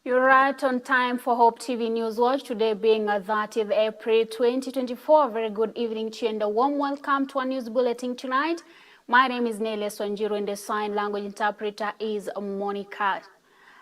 You're right on time for Hope TV News Watch, today being 30th April 2024. Very good evening to you and a warm welcome to our news bulletin tonight. My name is Nelius Wanjiru and the sign language interpreter is Monica.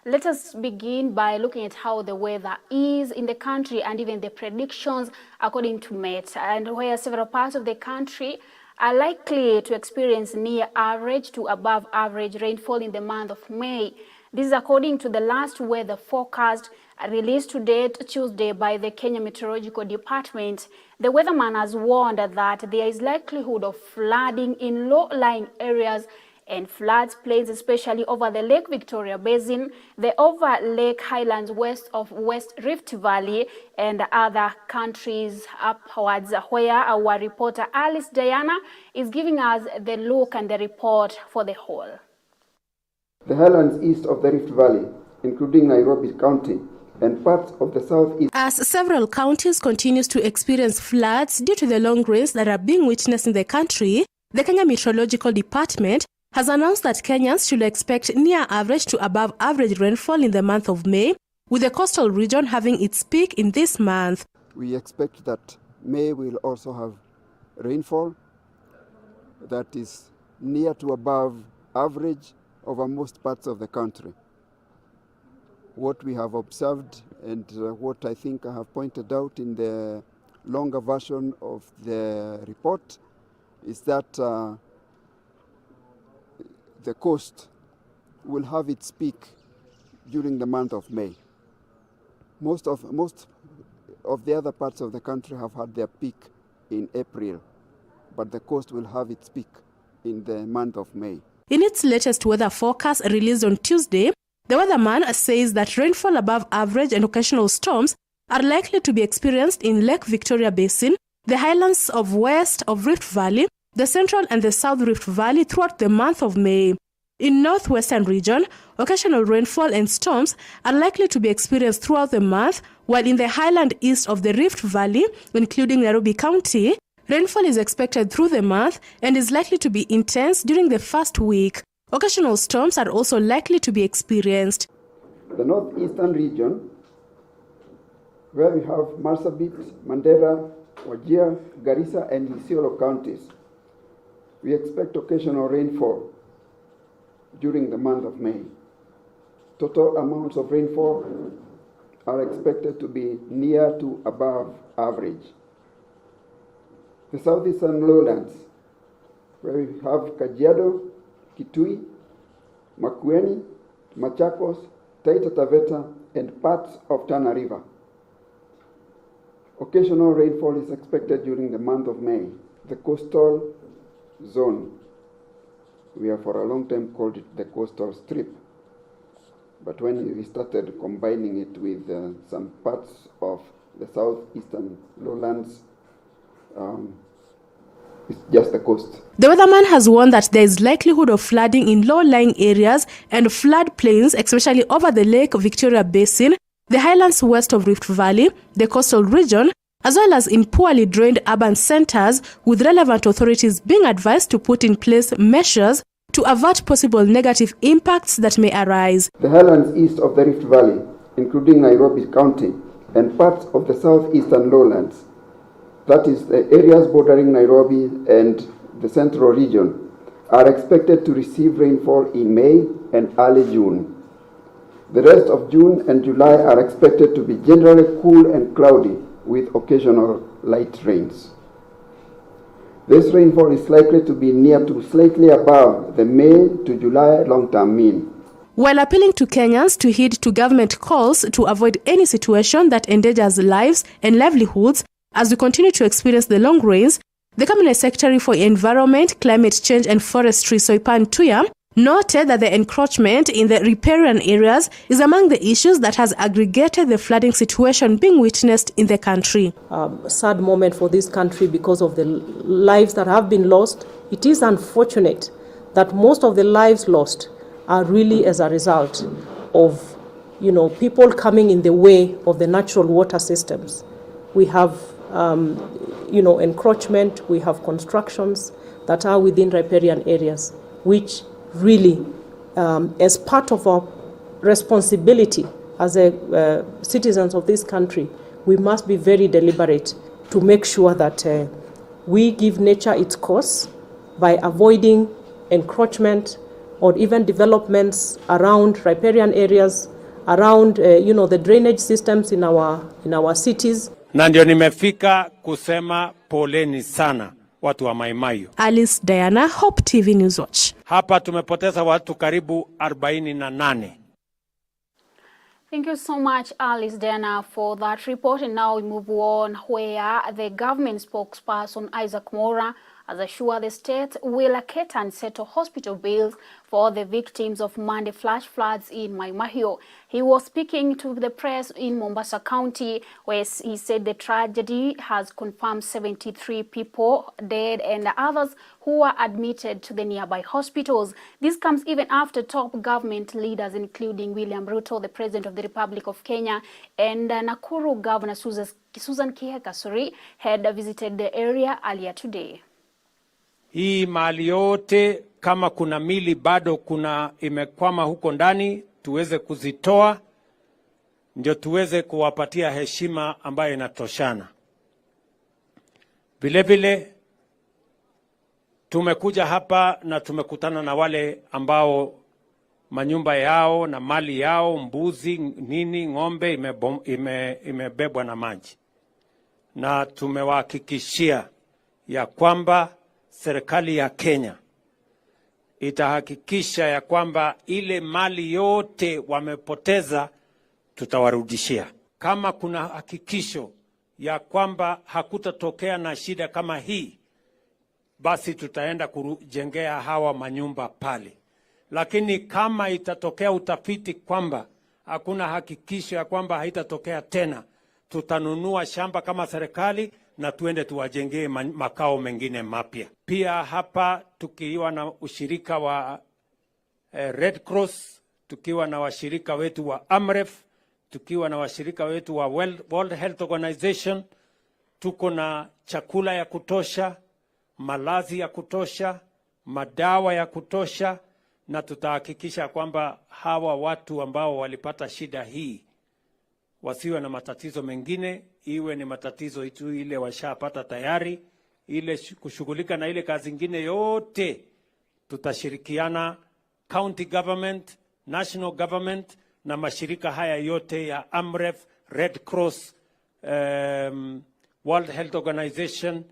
Let us begin by looking at how the weather is in the country and even the predictions according to Met, and where several parts of the country are likely to experience near average to above average rainfall in the month of May. This is according to the last weather forecast released today, Tuesday, by the Kenya Meteorological Department. The weatherman has warned that there is likelihood of flooding in low-lying areas and floods plains, especially over the Lake Victoria Basin, the over Lake Highlands west of West Rift Valley, and other countries upwards, where our reporter Alice Diana is giving us the look and the report for the whole. The highlands east of the Rift Valley, including Nairobi County and parts of the southeast. As several counties continues to experience floods due to the long rains that are being witnessed in the country, the Kenya Meteorological Department has announced that Kenyans should expect near average to above average rainfall in the month of May, with the coastal region having its peak in this month. We expect that May will also have rainfall that is near to above average over most parts of the country. What we have observed and what I think I have pointed out in the longer version of the report is that the coast will have its peak during the month of May. Most of the other parts of the country have had their peak in April, but the coast will have its peak in the month of May. In its latest weather forecast released on Tuesday, the weatherman says that rainfall above average and occasional storms are likely to be experienced in Lake Victoria Basin, the highlands of west of Rift Valley, the central and the south Rift Valley throughout the month of May. In northwestern region, occasional rainfall and storms are likely to be experienced throughout the month, while in the highland east of the Rift Valley, including Nairobi County, rainfall is expected through the month and is likely to be intense during the first week. Occasional storms are also likely to be experienced. The northeastern region, where we have Marsabit, Mandera, Wajir, Garissa, and Isiolo counties, we expect occasional rainfall during the month of May. Total amounts of rainfall are expected to be near to above average. The southeastern lowlands, where we have Kajiado, Kitui, Makueni, Machakos, Taita Taveta, and parts of Tana River. Occasional rainfall is expected during the month of May. The coastal zone, we have for a long time called it the coastal strip, but when we started combining it with some parts of the southeastern lowlands, it's just the coast. The weatherman has warned that there is likelihood of flooding in low-lying areas and flood plains, especially over the Lake Victoria Basin, the highlands west of Rift Valley, the coastal region, as well as in poorly drained urban centers, with relevant authorities being advised to put in place measures to avert possible negative impacts that may arise. The highlands east of the Rift Valley, including Nairobi County and parts of the southeastern lowlands, that is the areas bordering Nairobi and the central region, are expected to receive rainfall in May and early June. The rest of June and July are expected to be generally cool and cloudy with occasional light rains. This rainfall is likely to be near to slightly above the May to July long-term mean. While appealing to Kenyans to heed to government calls to avoid any situation that endangers lives and livelihoods as we continue to experience the long rains, the Cabinet Secretary for Environment, Climate Change and Forestry, Soipan Tuya, noted that the encroachment in the riparian areas is among the issues that has aggregated the flooding situation being witnessed in the country. Sad moment for this country because of the lives that have been lost. It is unfortunate that most of the lives lost are really as a result of, people coming in the way of the natural water systems. We have, encroachment, we have constructions that are within riparian areas, which really, as part of our responsibility as citizens of this country, we must be very deliberate to make sure that we give nature its course by avoiding encroachment or even developments around riparian areas, around the drainage systems in our cities. Na ndio nimefika kusema poleni sana watu wa Mai Mahiu. Alice Diana, Hope TV News Watch. Hapa tumepoteza watu karibu 48. Thank you so much, Alice Diana, for that report. And now we move on, where the government spokesperson Isaac Mora has assured the state will allocate and settle hospital bills for the victims of Monday flash floods in Mai Mahiu. He was speaking to the press in Mombasa County, where he said the tragedy has confirmed 73 people dead and others who are admitted to the nearby hospitals. This comes even after top government leaders, including William Ruto, the President of the Republic of Kenya, and Nakuru Governor Susan Kihika, had visited the area earlier today. Hii mali yote, kama kuna mili bado kuna imekwama huko ndani, tuweze kuzitoa, ndio tuweze kuwapatia heshima ambayo inatoshana. Vile vile tumekuja hapa na tumekutana na wale ambao manyumba yao na mali yao, mbuzi, ng'ombe imebebwa na maji. Na tumewahakikishia ya kwamba serikali ya Kenya itahakikisha ya kwamba ile mali yote wamepoteza tutawarudishia. Kama kuna hakikisho ya kwamba hakutatokea na shida kama hii, basi tutaenda kujengea hawa manyumba pale. Lakini kama itatokea utafiti kwamba hakuna hakikisho ya kwamba haitatokea tena, tutanunua shamba kama serikali na tuende tuwajengee makao mengine mapya. Pia hapa tukiwa na ushirika wa Red Cross, tukiwa na washirika wetu wa Amref, tukiwa na washirika wetu wa World Health Organization, tuko na chakula ya kutosha, malazi ya kutosha, madawa ya kutosha, na tutahakikisha kwamba hawa watu ambao walipata shida hii wasiwe na matatizo mengine, iwe ni matatizo itu ile washapata tayari, ile kushughulika na ile kazi nyingine yote. Tutashirikiana county government, national government na mashirika haya yote ya Amref, Red Cross, World Health Organization.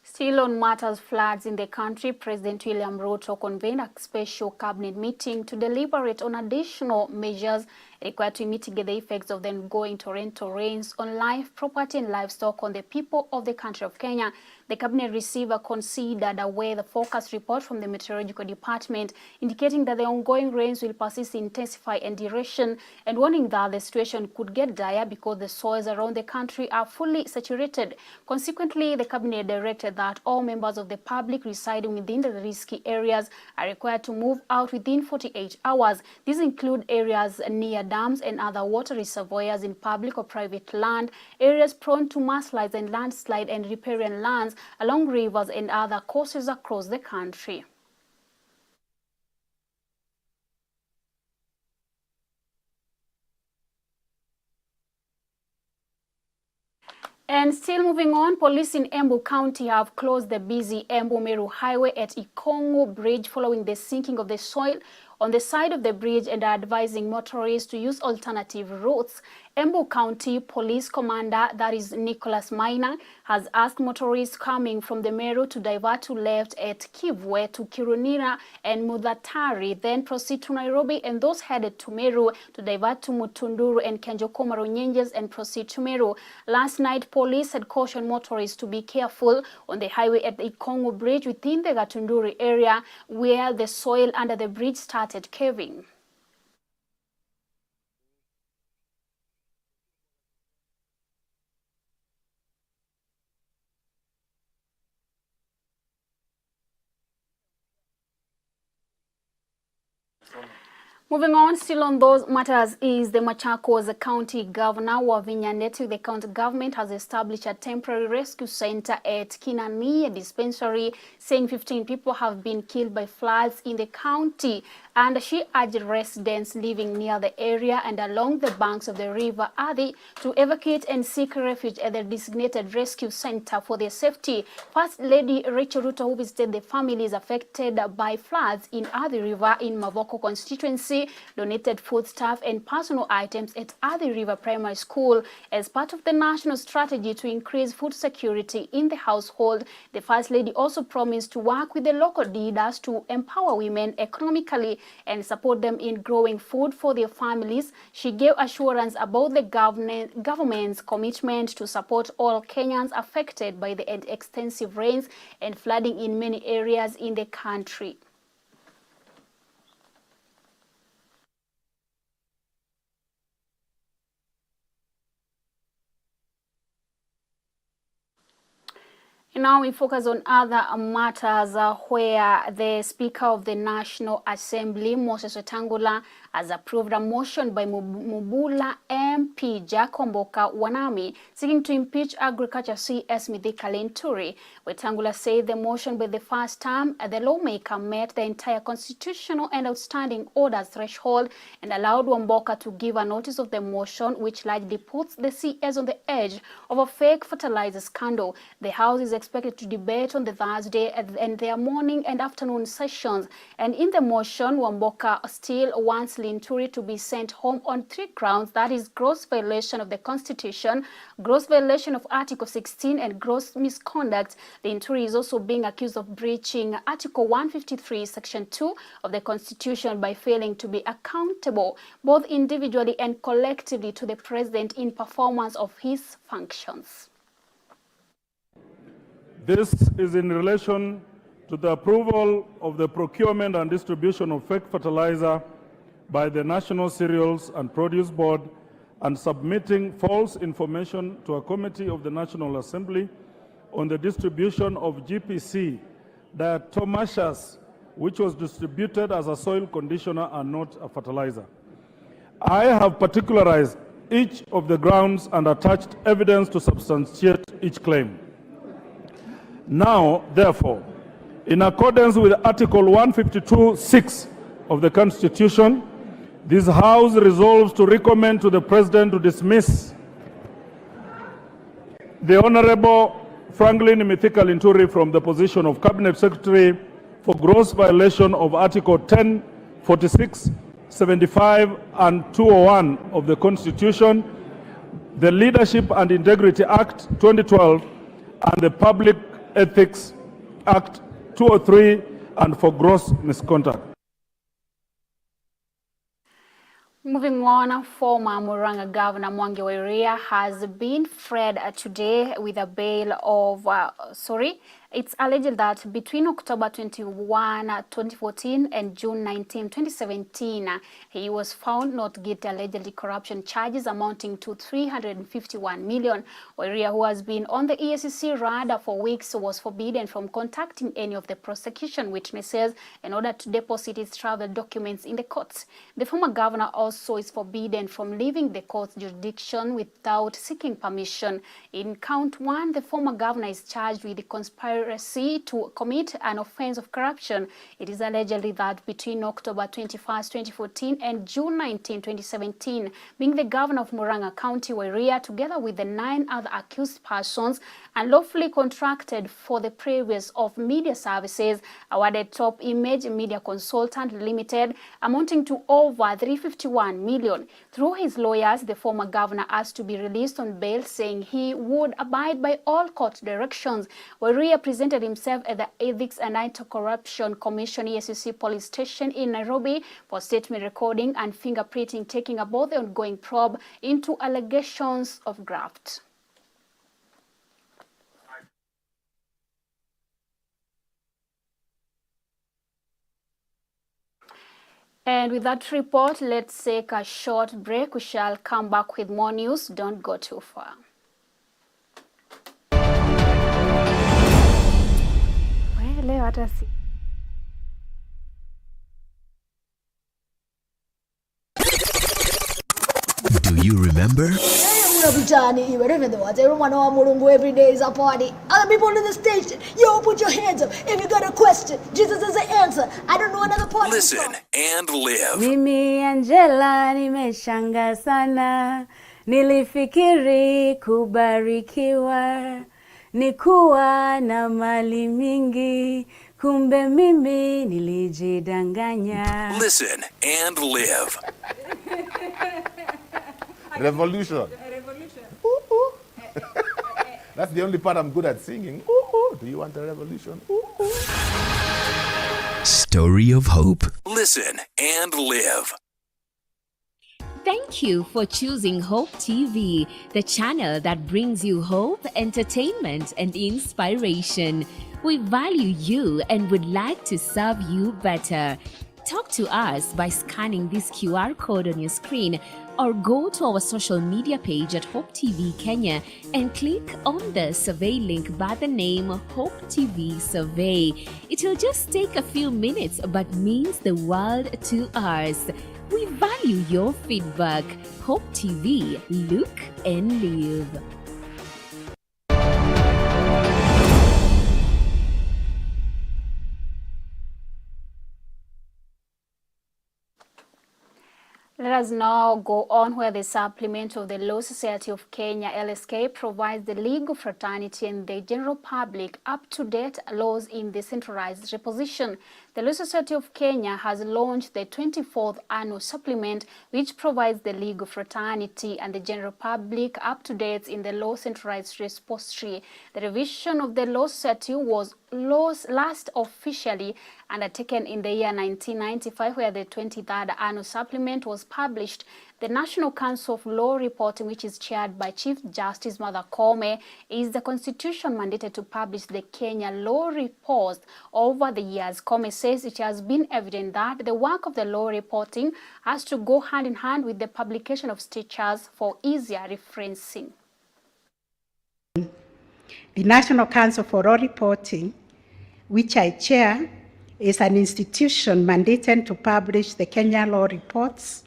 Still on matters floods in the country, President William Ruto convened a special cabinet meeting to deliberate on additional measures required to mitigate the effects of the ongoing torrential rains on life, property and livestock on the people of the country of Kenya. The cabinet receiver considered a weather forecast report from the Meteorological Department indicating that the ongoing rains will persist, intensify and duration, and warning that the situation could get dire because the soils around the country are fully saturated. Consequently, the cabinet directed that all members of the public residing within the risky areas are required to move out within 48 hours. These include areas near dams and other water reservoirs in public or private land, areas prone to mudslides and landslide, and riparian lands along rivers and other coasts across the country. And still moving on, police in Embu County have closed the busy Embu-Meru Highway at Ikongo Bridge following the sinking of the soil on the side of the bridge and are advising motorists to use alternative routes. Embu County Police Commander, that is Nicholas Maina, has asked motorists coming from the Meru to divert to left at Kivwe to Kirunira and Mudhatari, then proceed to Nairobi, and those headed to Meru to divert to Mutunduru and Kenjokoma Runyenjes and proceed to Meru. Last night, police had cautioned motorists to be careful on the highway at the Ikongo Bridge within the Gatunduri area where the soil under the bridge started caving. Moving on, still on those matters, is the Machakos County Governor Wavinya Ndeti. The county government has established a temporary rescue center at Kinani, a dispensary, saying 15 people have been killed by floods in the county. And she urged residents living near the area and along the banks of the river Athi to evacuate and seek refuge at the designated rescue center for their safety. First Lady Rachel Ruto, who visited the families affected by floods in Athi River in Mavoko constituency, donated foodstuff and personal items at Athi River Primary School as part of the national strategy to increase food security in the household. The First Lady also promised to work with the local leaders to empower women economically and support them in growing food for their families. She gave assurance about the government's commitment to support all Kenyans affected by the extensive rains and flooding in many areas in the country. Now we focus on other matters where the Speaker of the National Assembly, Moses Wetangula, has approved a motion by Mubula MP Jack Omboka Wanami seeking to impeach Agriculture CS Mithika Linturi. Wetangula said the motion by the first time the lawmaker met the entire constitutional and outstanding orders threshold and allowed Wamboka to give a notice of the motion, which largely puts the CS on the edge of a fake fertilizer scandal. The House is expected to debate on the Thursday and their morning and afternoon sessions. And in the motion, Wamboka still wants Linturi to be sent home on 3 grounds, that is gross violation of the Constitution, gross violation of Article 16, and gross misconduct. Linturi is also being accused of breaching Article 153, Section 2 of the Constitution by failing to be accountable, both individually and collectively, to the President in performance of his functions. This is in relation to the approval of the procurement and distribution of fake fertilizer by the National Cereals and Produce Board and submitting false information to a committee of the National Assembly on the distribution of GPC diatomaceous, which was distributed as a soil conditioner and not a fertilizer. I have particularized each of the grounds and attached evidence to substantiate each claim. Now, therefore, in accordance with Article 152(6) of the Constitution, this House resolves to recommend to the President to dismiss the Honorable Franklin Mithika Linturi from the position of Cabinet Secretary for gross violation of Article 10, 46, 75, and 201 of the Constitution, the Leadership and Integrity Act 2012, and the Public Ethics Act 203, and for gross misconduct. Moving on, former Murang'a Governor Mwangi Wa Iria has been freed today with a bail of, It's alleged that between October 21, 2014 and June 19, 2017, he was found not guilty allegedly corruption charges amounting to 351 million. Wairiah, who has been on the EACC radar for weeks, was forbidden from contacting any of the prosecution witnesses in order to deposit his travel documents in the courts. The former governor also is forbidden from leaving the court's jurisdiction without seeking permission. In count 1, the former governor is charged with the conspiracy to commit an offense of corruption. It is allegedly that between October 21, 2014 and June 19, 2017, being the governor of Murang'a County, Wairiah, together with the 9 other accused persons, unlawfully contracted for the previous of media services awarded Top Image Media Consultant Limited, amounting to over 351 million. Through his lawyers, the former governor asked to be released on bail, saying he would abide by all court directions. Wairiah presented himself at the Ethics and Anti-Corruption Commission EACC police station in Nairobi for statement recording and fingerprinting, taking about the ongoing probe into allegations of graft. And with that report, let's take a short break. We shall come back with more news. Don't go too far. Do you remember? Every day is a party. Other people in the station, yo, put your hands up. If you got a question, Jesus is the answer. I don't know another part. Listen and live. Mimi Angela nimeshanga sana, nilifikiri kubarikiwa ni kuwa na mali mingi, kumbe mimi nilijidanganya. Listen and live. Revolution. Ooh, ooh. That's the only part I'm good at singing. Ooh, ooh. Do you want a revolution? Ooh, ooh. Story of hope. Listen and live. Thank you for choosing Hope TV, the channel that brings you hope, entertainment, and inspiration. We value you and would like to serve you better. Talk to us by scanning this QR code on your screen or go to our social media page at Hope TV Kenya and click on the survey link by the name Hope TV Survey. It will just take a few minutes but means the world to us. We value your feedback. Hope TV, look and live. Let us now go on where the supplement of the Law Society of Kenya, LSK, provides the legal fraternity and the general public up-to-date laws in the centralized reposition. The Law Society of Kenya has launched the 24th annual supplement, which provides the legal fraternity and the general public up-to-date in the law centralized repository. The revision of the Law Society was last officially undertaken in the year 1995, where the 23rd annual supplement was published. The National Council of Law Reporting, which is chaired by Chief Justice Martha Koome, is the constitution mandated to publish the Kenya Law Reports. Over the years, Koome says it has been evident that the work of the law reporting has to go hand in hand with the publication of statutes for easier referencing. The National Council for Law Reporting, which I chair, is an institution mandated to publish the Kenya Law Reports,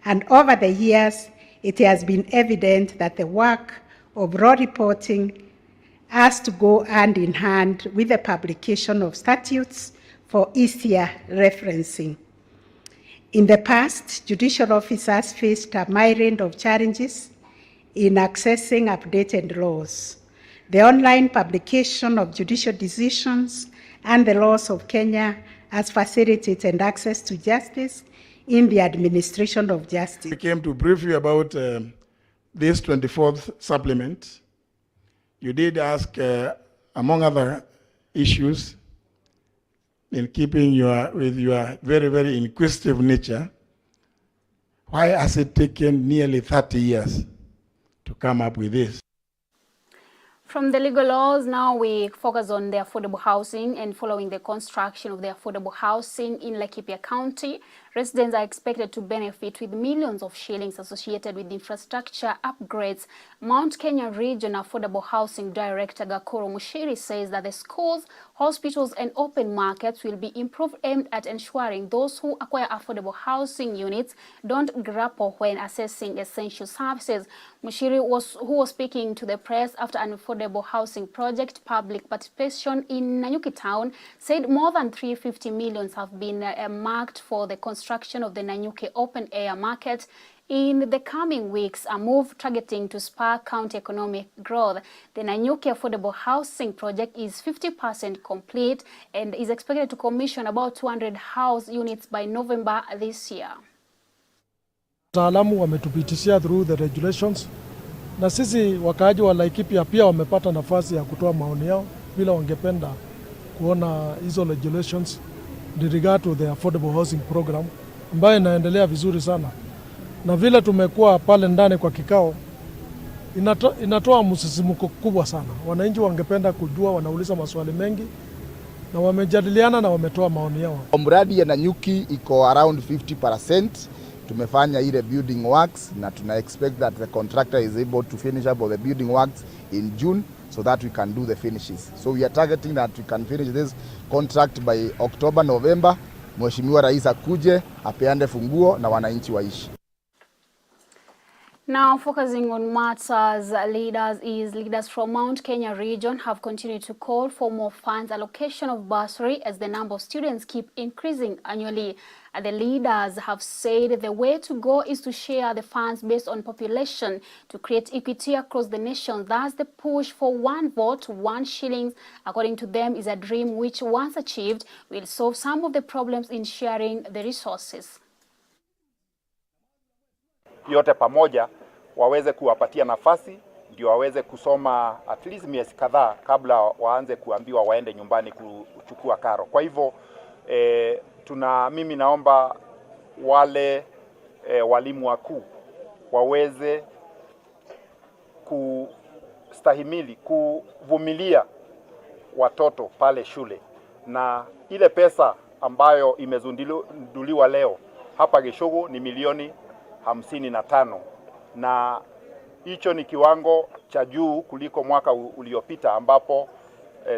and over the years, it has been evident that the work of law reporting has to go hand in hand with the publication of statutes for easier referencing. In the past, judicial officers faced a myriad of challenges in accessing updated laws. The online publication of judicial decisions and the laws of Kenya has facilitated access to justice in the administration of justice. We came to brief you about this 24th supplement. You did ask, among other issues, in keeping with your very, very inquisitive nature, why has it taken nearly 30 years to come up with this? From the legal laws, now we focus on the affordable housing. And following the construction of the affordable housing in Laikipia County, residents are expected to benefit with millions of shillings associated with infrastructure upgrades. Mount Kenya Region Affordable Housing Director Gakoro Mushiri says that the schools, hospitals and open markets will be improved, aimed at ensuring those who acquire affordable housing units don't grapple when assessing essential services. Mushiri, who was speaking to the press after an affordable housing project public participation in Nanyuki town, said more than 350 million have been marked for the construction of the Nanyuki open air market in the coming weeks, a move targeting to spur county economic growth. The Nanyuki affordable housing project is 50% complete and is expected to commission about 200 house units by November this year. Wataalamu wametupitishia through the regulations, na sisi wakaaji wa Laikipia pia wamepata nafasi ya kutoa maoni yao bila wangependa kuona hizo regulations with regard to the affordable housing program ambayo inaendelea vizuri sana. Na vile tumekuwa pale ndani kwa kikao, inatoa msisimuko kubwa sana. Wananchi wangependa kujua, wanauliza maswali mengi na wamejadiliana na wametoa maoni yao. Mradi ya Nanyuki iko around 50%. Tumefanya ile building works na tuna expect that the contractor is able to finish up all the building works in June so that we can do the finishes. So we are targeting that we can finish this contract by October, November. Mheshimiwa Rais akuje apeane funguo na wananchi waishi. Now, focusing on matters, leaders from Mount Kenya region have continued to call for more funds allocation of bursary as the number of students keep increasing annually. The leaders have said the way to go is to share the funds based on population to create equity across the nation. Thus, the push for 1 vote, 1 shillings, according to them, is a dream which, once achieved, will solve some of the problems in sharing the resources. Yote pamoja waweze kuwapatia nafasi ndio waweze kusoma at least miezi kadhaa kabla waanze kuambiwa waende nyumbani kuchukua karo. Kwa hivyo mimi naomba wale walimu wakuu waweze kustahimili, kuvumilia watoto pale shule, na ile pesa ambayo imezunduliwa leo hapa Geshogo ni milioni 55, na hicho ni kiwango cha juu kuliko mwaka uliopita ambapo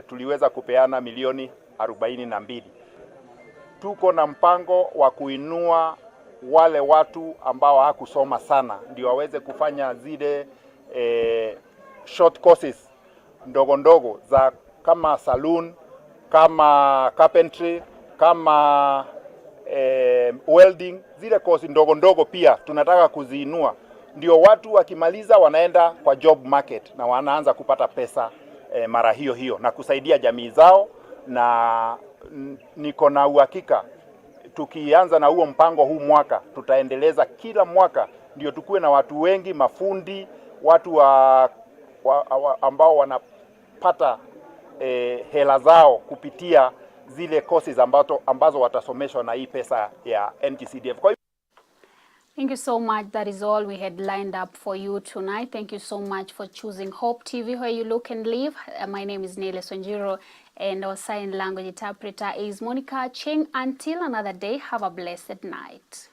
tuliweza kupeana milioni 42. Tuko na mpango wa kuinua wale watu ambao hawakusoma sana ndio waweze kufanya zile short courses ndogo ndogo za kama saloon, kama carpentry, kama welding. Zile course ndogo ndogo pia tunataka kuziinua ndio watu wakimaliza wanaenda kwa job market na wanaanza kupata pesa mara hiyo na kusaidia jamii zao. Na niko na uhakika tukianza na huo mpango huu mwaka tutaendeleza kila mwaka ndio tukue na watu wengi, mafundi, watu ambao wanapata hela zao kupitia zile courses ambazo watasomeshwa na hii pesa ya NGCDF. Thank you so much. That is all we had lined up for you tonight. Thank you so much for choosing Hope TV, where you look and live. My name is Nelius Wanjiru, and our sign language interpreter is Monica Cheng. Until another day, have a blessed night.